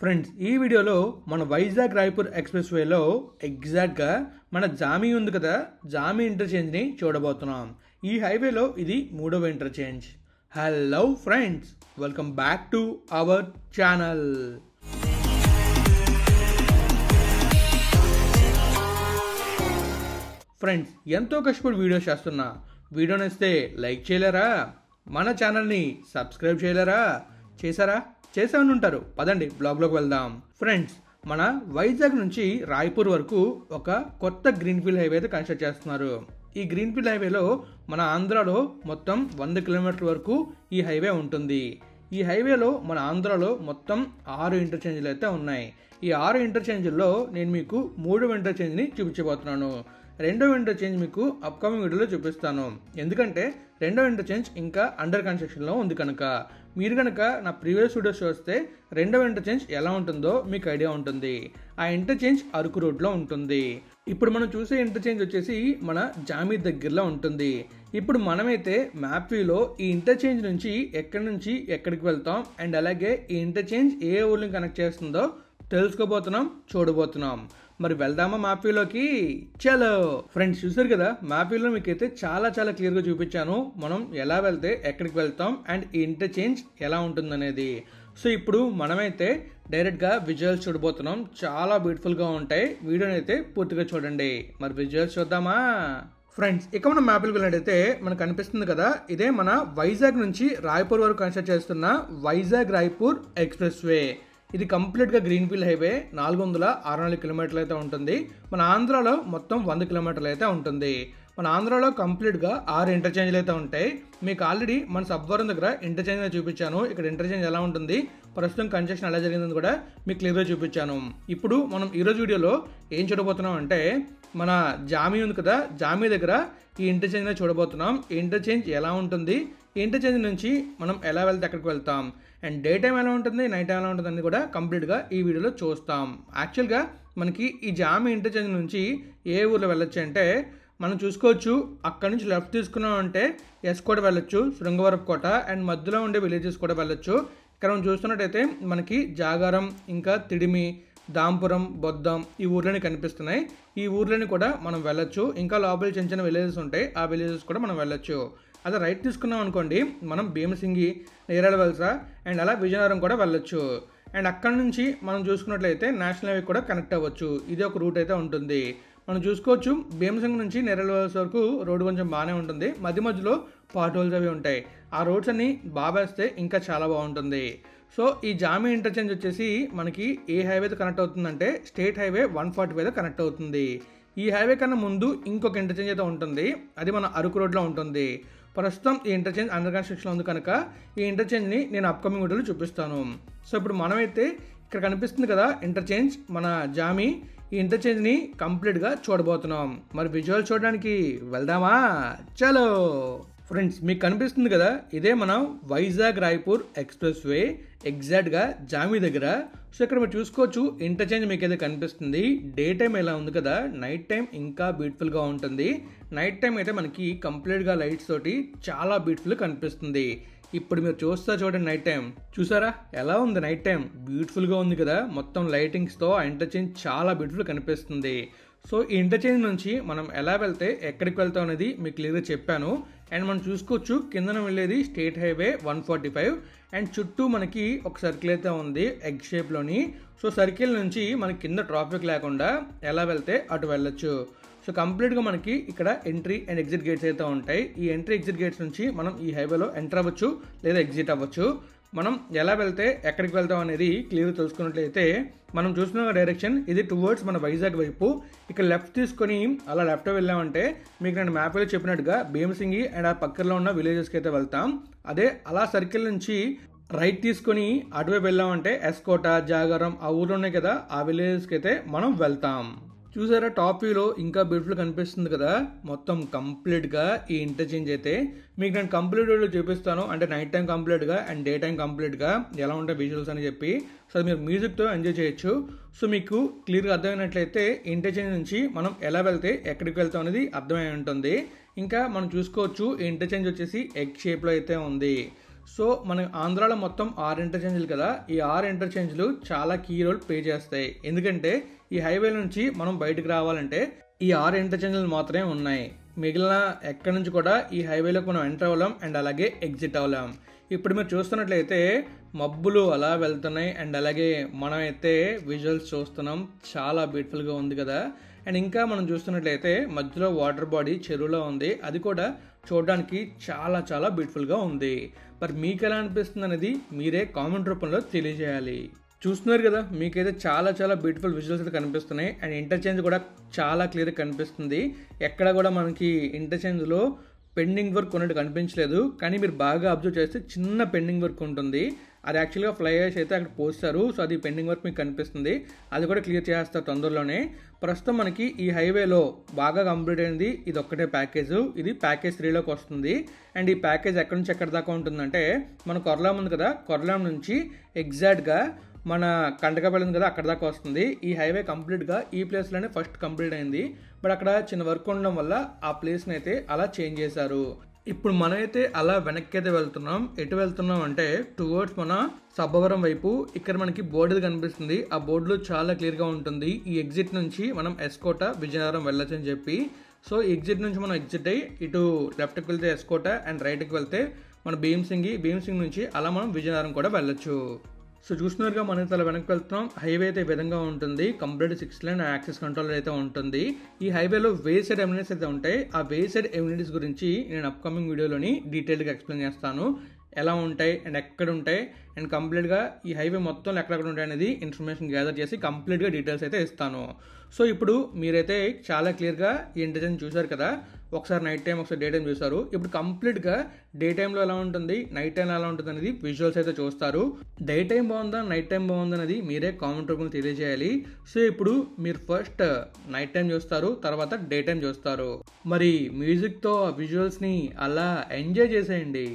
Friends ఈ వీడియోలో మన వైజాగ్ రాయపూర్ ఎక్స్ప్రెస్ వేలో ఎగ్జాక్ట్గా మన జామీ ఉంది కదా, జామీ ఇంటర్చేంజ్ని చూడబోతున్నాం. ఈ హైవేలో ఇది 3వ interchange. Hello friends, welcome back to our channel. Friends, ఎంతో కష్టపడి వీడియో చేస్తున్నా. వీడియో నచ్చితే లైక్ చేయలేరా? మన ఛానల్ని సబ్స్క్రైబ్ చేయలేరా? చేసామని ఉంటారు. పదండి బ్లాగ్లోకి వెళ్దాం. ఫ్రెండ్స్, మన వైజాగ్ నుంచి రాయపూర్ వరకు ఒక కొత్త గ్రీన్ఫీల్డ్ హైవే అయితే కన్స్ట్రక్ట్ చేస్తున్నారు. ఈ గ్రీన్ఫీల్డ్ హైవేలో మన ఆంధ్రాలో మొత్తం 100 కిలోమీటర్ల వరకు ఈ హైవే ఉంటుంది. ఈ హైవేలో మన ఆంధ్రాలో మొత్తం 6 ఇంటర్చేంజ్లు అయితే ఉన్నాయి. ఈ 6 ఇంటర్చేంజ్ల్లో నేను మీకు 3వ ఇంటర్చేంజ్ని చూపించబోతున్నాను. 2వ ఇంటర్చేంజ్ మీకు అప్కమింగ్ వీడియోలో చూపిస్తాను. ఎందుకంటే 2వ ఇంటర్చేంజ్ ఇంకా అండర్ కన్స్ట్రక్షన్లో ఉంది కనుక. మీరు కనుక నా ప్రీవియస్ వీడియోస్ చూస్తే 2వ ఇంటర్చేంజ్ ఎలా ఉంటుందో మీకు ఐడియా ఉంటుంది. ఆ ఇంటర్చేంజ్ అరకు రోడ్లో ఉంటుంది. ఇప్పుడు మనం చూసే ఇంటర్చేంజ్ వచ్చేసి మన జామీ దగ్గరలో ఉంటుంది. ఇప్పుడు మనమైతే మ్యాప్ వ్యూలో ఈ ఇంటర్చేంజ్ నుంచి ఎక్కడికి వెళ్తాం అండ్ అలాగే ఈ ఇంటర్చేంజ్ ఏ ఊర్ని కనెక్ట్ చేస్తుందో తెలుసుకోబోతున్నాం, చూడబోతున్నాం. మరి వెళ్దామా మ్యాప్ వ్యూలోకి? చలో ఫ్రెండ్స్, చూసారు కదా మ్యాప్ వ్యూలో మీకైతే చాలా క్లియర్గా చూపించాను మనం ఎలా వెళ్తే ఎక్కడికి వెళ్తాం అండ్ ఈ ఇంటర్చేంజ్ ఎలా ఉంటుందనేది. సో ఇప్పుడు మనమైతే డైరెక్ట్గా విజువల్స్ చూడబోతున్నాం. చాలా బ్యూటిఫుల్గా ఉంటాయి. వీడియోని అయితే పూర్తిగా చూడండి. మరి విజువల్స్ చూద్దామా? ఫ్రెండ్స్, ఇక మనం మ్యాప్కి వెళ్ళినట్టయితే మనకు కనిపిస్తుంది కదా, ఇదే మన వైజాగ్ నుంచి రాయపూర్ వరకు కన్స్ట్రక్ట్ చేస్తున్న వైజాగ్ రాయపూర్ ఎక్స్ప్రెస్ వే. ఇది కంప్లీట్గా గ్రీన్ఫీల్డ్ హైవే. 464 కిలోమీటర్లు అయితే ఉంటుంది. మన ఆంధ్రాలో మొత్తం 100 కిలోమీటర్లు అయితే ఉంటుంది. మన ఆంధ్రాలో కంప్లీట్గా 6 ఇంటర్చేంజ్లు అయితే ఉంటాయి. మీకు ఆల్రెడీ మన సబ్వరం దగ్గర ఇంటర్చేంజ్ చూపించాను. ఇక్కడ ఇంటర్చేంజ్ ఎలా ఉంటుంది, ప్రస్తుతం కన్స్ట్రక్షన్ ఎలా జరిగిందని కూడా మీకు క్లియర్గా చూపించాను. ఇప్పుడు మనం ఈరోజు వీడియోలో ఏం చూడబోతున్నాం అంటే, మన జామీ ఉంది కదా, జామీ దగ్గర ఈ ఇంటర్చేంజ్ చూడబోతున్నాం. ఈ ఇంటర్చేంజ్ ఎలా ఉంటుంది, ఈ ఇంటర్చేంజ్ నుంచి మనం ఎలా వెళ్తే ఎక్కడికి వెళ్తాం అండ్ డే టైం ఎలా ఉంటుంది, నైట్ టైం ఎలా ఉంటుంది అని కూడా కంప్లీట్గా ఈ వీడియోలో చూస్తాం. యాక్చువల్గా మనకి ఈ జామీ ఇంటర్చేంజ్ నుంచి ఏ ఊర్లో వెళ్ళొచ్చు అంటే, మనం చూసుకోవచ్చు అక్కడ నుంచి లెఫ్ట్ తీసుకున్నాం అంటే ఎస్కోట వెళ్ళొచ్చు, శృంగవరపు కోట అండ్ మధ్యలో ఉండే విలేజెస్ కూడా వెళ్ళొచ్చు. ఇక్కడ మనం చూస్తున్నట్టయితే మనకి జాగారం, ఇంకా తిడిమి, దాంపురం, బొద్దం ఈ ఊర్లని కనిపిస్తున్నాయి. ఈ ఊర్లని కూడా మనం వెళ్ళొచ్చు. ఇంకా లోపల చిన్న విలేజెస్ ఉంటాయి, ఆ విలేజెస్ కూడా మనం వెళ్ళొచ్చు. అదే రైట్ తీసుకున్నాం అనుకోండి, మనం భీమసింగి, నేరేళ్ళ వలస అండ్ అలా విజయనగరం కూడా వెళ్ళొచ్చు. అండ్ అక్కడ నుంచి మనం చూసుకున్నట్లయితే నేషనల్ హైవే కూడా కనెక్ట్ అవ్వచ్చు. ఇది ఒక రూట్ అయితే ఉంటుంది. మనం చూసుకోవచ్చు భీమసింగి నుంచి నేరేళ్ళ వలస వరకు రోడ్డు కొంచెం బాగానే ఉంటుంది. మధ్యలో పాట్ హోల్స్ అవి ఉంటాయి. ఆ రోడ్స్ అన్ని బాగా వేస్తే ఇంకా చాలా బాగుంటుంది. సో ఈ జామీ ఇంటర్చేంజ్ వచ్చేసి మనకి ఏ హైవేతో కనెక్ట్ అవుతుందంటే స్టేట్ హైవే 145తో కనెక్ట్ అవుతుంది. ఈ హైవే కన్నా ముందు ఇంకొక ఇంటర్చేంజ్ అయితే ఉంటుంది. అది మన అరకు రోడ్లో ఉంటుంది. ప్రస్తుతం ఈ ఇంటర్చేంజ్ అండర్ కన్స్ట్రక్షన్లో ఉంది కనుక ఈ ఇంటర్చేంజ్ని నేను అప్కమింగ్ వీడియోలో చూపిస్తాను. సో ఇప్పుడు మనమైతే ఇక్కడ కనిపిస్తుంది కదా ఇంటర్చేంజ్ మన జామీ, ఈ ఇంటర్చేంజ్ని కంప్లీట్గా చూడబోతున్నాం. మరి విజువల్ చూడడానికి వెళ్దామా? చలో ఫ్రెండ్స్, మీకు కనిపిస్తుంది కదా, ఇదే మన వైజాగ్ రాయపూర్ ఎక్స్ప్రెస్ వే ఎగ్జాక్ట్గా జామీ దగ్గర. సో ఇక్కడ మీరు చూసుకోవచ్చు ఇంటర్చేంజ్ మీకు అయితే కనిపిస్తుంది. డే టైం ఎలా ఉంది కదా, నైట్ టైం ఇంకా బ్యూటిఫుల్గా ఉంటుంది. నైట్ టైం అయితే మనకి కంప్లీట్గా లైట్స్ తోటి చాలా బ్యూటిఫుల్గా కనిపిస్తుంది. ఇప్పుడు మీరు చూడండి నైట్ టైం చూసారా ఎలా ఉంది? నైట్ టైం బ్యూటిఫుల్గా ఉంది కదా, మొత్తం లైటింగ్స్తో ఆ ఇంటర్చేంజ్ చాలా బ్యూటిఫుల్గా కనిపిస్తుంది. సో ఈ ఇంటర్చేంజ్ నుంచి మనం ఎలా వెళ్తే ఎక్కడికి వెళ్తాం అనేది మీకు క్లియర్గా చెప్పాను. అండ్ మనం చూసుకోవచ్చు కిందన వెళ్ళేది స్టేట్ హైవే 145 అండ్ చుట్టూ మనకి ఒక సర్కిల్ అయితే ఉంది ఎగ్ షేప్లోని. సో సర్కిల్ నుంచి మనకి కింద ట్రాఫిక్ లేకుండా ఎలా వెళ్తే అటు వెళ్ళొచ్చు. సో కంప్లీట్గా మనకి ఇక్కడ ఎంట్రీ అండ్ ఎగ్జిట్ గేట్స్ అయితే ఉంటాయి. ఈ ఎంట్రీ ఎగ్జిట్ గేట్స్ నుంచి మనం ఈ హైవేలో ఎంటర్ అవ్వచ్చు లేదా ఎగ్జిట్ అవ్వచ్చు. మనం ఎలా వెళ్తే ఎక్కడికి వెళ్తాం అనేది క్లియర్గా తెలుసుకున్నట్లయితే, మనం చూస్తున్న డైరెక్షన్ ఇది టువర్డ్స్ మన వైజాగ్ వైపు. ఇక్కడ లెఫ్ట్ తీసుకొని అలా లెఫ్ట్ వెళ్ళామంటే మీకు నేను మ్యాప్లో చెప్పినట్టుగా భీమసింగి అండ్ ఆ పక్కలో ఉన్న విలేజెస్కి అయితే వెళ్తాం. అదే అలా సర్కిల్ నుంచి రైట్ తీసుకొని అటువైపు వెళ్ళామంటే ఎస్కోట, జాగారం ఆ ఊర్లో ఉన్నాయి కదా, ఆ విలేజెస్కి అయితే మనం వెళ్తాం. చూసారా టాప్ వ్యూలో ఇంకా బ్యూటిఫుల్ కనిపిస్తుంది కదా, మొత్తం కంప్లీట్గా ఈ ఇంటర్చేంజ్ అయితే మీకు నేను కంప్లీట్ వీడియో చూపిస్తాను. అంటే నైట్ టైం కంప్లీట్గా అండ్ డే టైం కంప్లీట్గా ఎలా ఉంటాయి విజువల్స్ అని చెప్పి. సో మీరు మ్యూజిక్తో ఎంజాయ్ చేయొచ్చు. సో మీకు క్లియర్గా అర్థమైనట్లయితే ఇంటర్చేంజ్ నుంచి మనం ఎలా వెళ్తే ఎక్కడికి వెళ్తాం అనేది అర్థమై ఉంటుంది. ఇంకా మనం చూసుకోవచ్చు ఇంటర్చేంజ్ వచ్చేసి ఎగ్ షేప్లో అయితే ఉంది. సో మన ఆంధ్రాలో మొత్తం 6 ఇంటర్చేంజ్లు కదా, ఈ 6 ఇంటర్చేంజ్లు చాలా కీ రోల్ ప్లే చేస్తాయి. ఎందుకంటే ఈ హైవే నుంచి మనం బయటకు రావాలంటే ఈ 6 ఇంటర్చేంజ్లు మాత్రమే ఉన్నాయి. మిగిలిన ఎక్కడి నుంచి కూడా ఈ హైవేలోకి మనం ఎంటర్ అవ్వలేం అండ్ అలాగే ఎగ్జిట్ అవ్వలేం. ఇప్పుడు మీరు చూస్తున్నట్లయితే మబ్బులు అలా వెళ్తున్నాయి అండ్ అలాగే మనం అయితే విజువల్స్ చూస్తున్నాం. చాలా బ్యూటిఫుల్గా ఉంది కదా. అండ్ ఇంకా మనం చూస్తున్నట్లయితే మధ్యలో వాటర్ బాడీ చెరువులో ఉంది, అది కూడా చూడడానికి చాలా చాలా బ్యూటిఫుల్గా ఉంది. మరి మీకు ఎలా అనిపిస్తుంది అనేది మీరే కామెంట్ రూపంలో తెలియజేయాలి. చూస్తున్నారు కదా, మీకైతే చాలా చాలా బ్యూటిఫుల్ విజువల్స్ అయితే కనిపిస్తున్నాయి అండ్ ఇంటర్చేంజ్ కూడా చాలా క్లియర్గా కనిపిస్తుంది. ఎక్కడ కూడా మనకి ఇంటర్చేంజ్లో పెండింగ్ వర్క్ ఉన్నట్టు కనిపించలేదు, కానీ మీరు బాగా అబ్జర్వ్ చేస్తే చిన్న పెండింగ్ వర్క్ ఉంటుంది. అది యాక్చువల్గా ఫ్లైఓవర్స్ అయితే అక్కడ పోస్తారు, సో అది పెండింగ్ వర్క్ మీకు కనిపిస్తుంది. అది కూడా క్లియర్ చేస్తారు తొందరలోనే. ప్రస్తుతం మనకి ఈ హైవేలో బాగా కంప్లీట్ అయింది ఇది ఒక్కటే ప్యాకేజ్. ఇది ప్యాకేజ్ 3లోకి వస్తుంది. అండ్ ఈ ప్యాకేజ్ ఎక్కడి నుంచి ఎక్కడి దాకా ఉంటుందంటే మన కొర్లాం ఉంది కదా, కొర్లాం నుంచి ఎగ్జాక్ట్గా మన కంటకపల్లి ఉంది కదా, అక్కడ దాకా వస్తుంది. ఈ హైవే కంప్లీట్గా ఈ ప్లేస్లోనే ఫస్ట్ కంప్లీట్ అయింది. బట్ అక్కడ చిన్న వర్క్ ఉండడం వల్ల ఆ ప్లేస్ని అయితే అలా చేంజ్ చేశారు. ఇప్పుడు మనమైతే అలా వెనక్కి అయితే వెళ్తున్నాం. ఎటు వెళ్తున్నాం అంటే టువర్డ్స్ మన సబ్బవరం వైపు. ఇక్కడ మనకి బోర్డు కనిపిస్తుంది, ఆ బోర్డులో చాలా క్లియర్గా ఉంటుంది ఈ ఎగ్జిట్ నుంచి మనం ఎస్కోట విజయనగరం వెళ్ళొచ్చు అని చెప్పి. సో ఎగ్జిట్ నుంచి మనం ఎగ్జిట్ అయ్యి ఇటు లెఫ్ట్కి వెళ్తే ఎస్కోట అండ్ రైట్కి వెళ్తే మన భీమ్సింగ్ నుంచి అలా మనం విజయనగరం కూడా వెళ్ళొచ్చు. సో చూస్తున్నారుగా, మనం అలా వెనక్కి వెళ్తున్నాం. హైవే అయితే ఈ విధంగా ఉంటుంది. కంప్లీట్ 6 లేన్ యాక్సెస్ కంట్రోల్ అయితే ఉంటుంది. ఈ హైవేలో వే సైడ్ ఎమ్యూనిటీస్ అయితే ఉంటాయి. ఆ వే సైడ్ ఎమ్యూనిటీస్ గురించి నేను అప్కమింగ్ వీడియోలోని డీటెయిల్గా ఎక్స్ప్లెయిన్ చేస్తాను. ఎలా ఉంటాయి అండ్ ఎక్కడ ఉంటాయి అండ్ కంప్లీట్గా ఈ హైవే మొత్తం ఎక్కడెక్కడ ఉంటాయి అనేది ఇన్ఫర్మేషన్ గ్యాదర్ చేసి కంప్లీట్గా డీటెయిల్స్ అయితే ఇస్తాను. సో ఇప్పుడు మీరైతే చాలా క్లియర్గా ఈ ఇంటర్చేంజ్ చూసారు కదా. ఒకసారి నైట్ టైం ఒకసారి డే టైం చూసారు. ఇప్పుడు కంప్లీట్గా డే టైంలో ఎలా ఉంటుంది నైట్ టైం ఎలా ఉంటుంది అనేది విజువల్స్ అయితే చూస్తారు. డే టైం బాగుందా నైట్ టైం బాగుందా అనేది మీరే కామెంట్ రూపంలో తెలియజేయాలి. సో ఇప్పుడు మీరు ఫస్ట్ నైట్ టైం చూస్తారు, తర్వాత డే టైం చూస్తారు. మరి మ్యూజిక్తో ఆ విజువల్స్ని అలా ఎంజాయ్ చేసేయండి.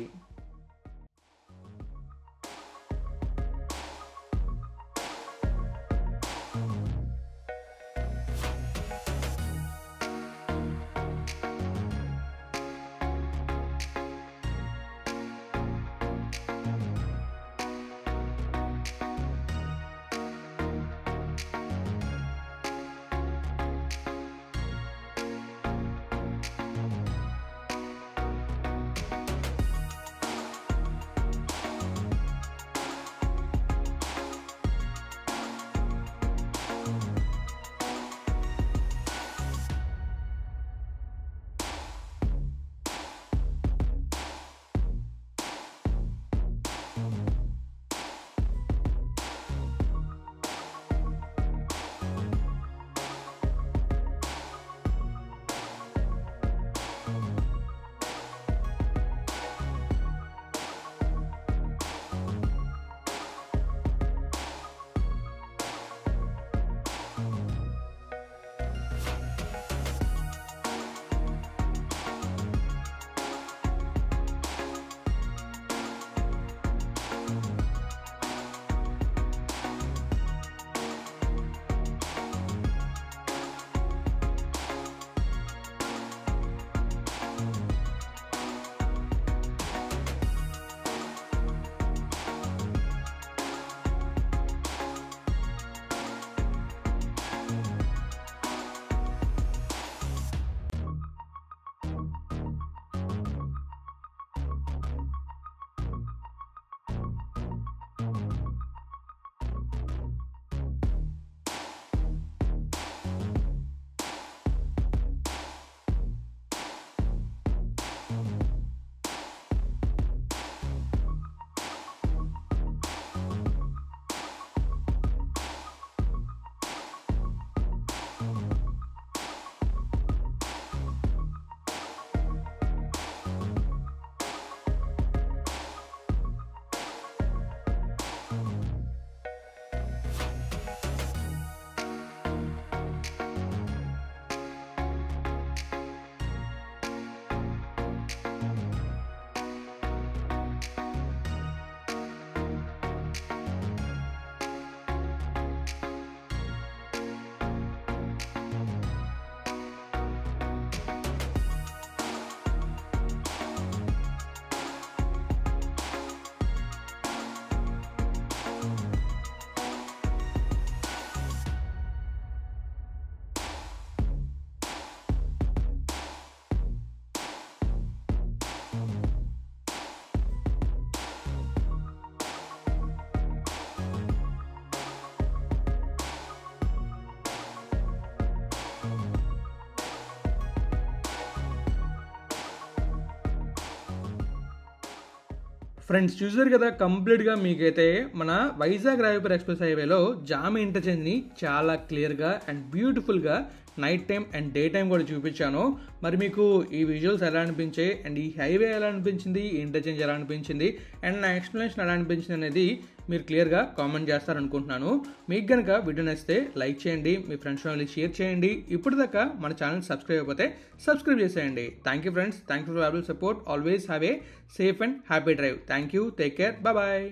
ఫ్రెండ్స్ చూసారు కదా, కంప్లీట్గా మీకైతే మన వైజాగ్ రాయపూర్ ఎక్స్ప్రెస్ హైవేలో జామి ఇంటర్చేంజ్ని చాలా క్లియర్గా అండ్ బ్యూటిఫుల్గా night time and day time కూడా చూపించాను. మరి మీకు ఈ విజువల్స్ ఎలా అనిపించాయి అండ్ ఈ హైవే ఎలా అనిపించింది, ఈ ఇంటర్చేంజ్ ఎలా అనిపించింది అండ్ నా ఎక్స్ప్లెనేషన్ ఎలా అనిపించింది అనేది మీరు క్లియర్గా కామెంట్ చేస్తారనుకుంటున్నాను. మీకు కనుక వీడియో నచ్చితే లైక్ చేయండి, మీ ఫ్రెండ్స్ ఫ్యామిలీ షేర్ చేయండి. ఇప్పుడు దాకా మన ఛానల్ సబ్స్క్రైబ్ అయిపోతే సబ్స్క్రైబ్ చేసేయండి. Thank you friends, thank you for valuable support. Always have a safe and happy drive. Thank you, take care, bye.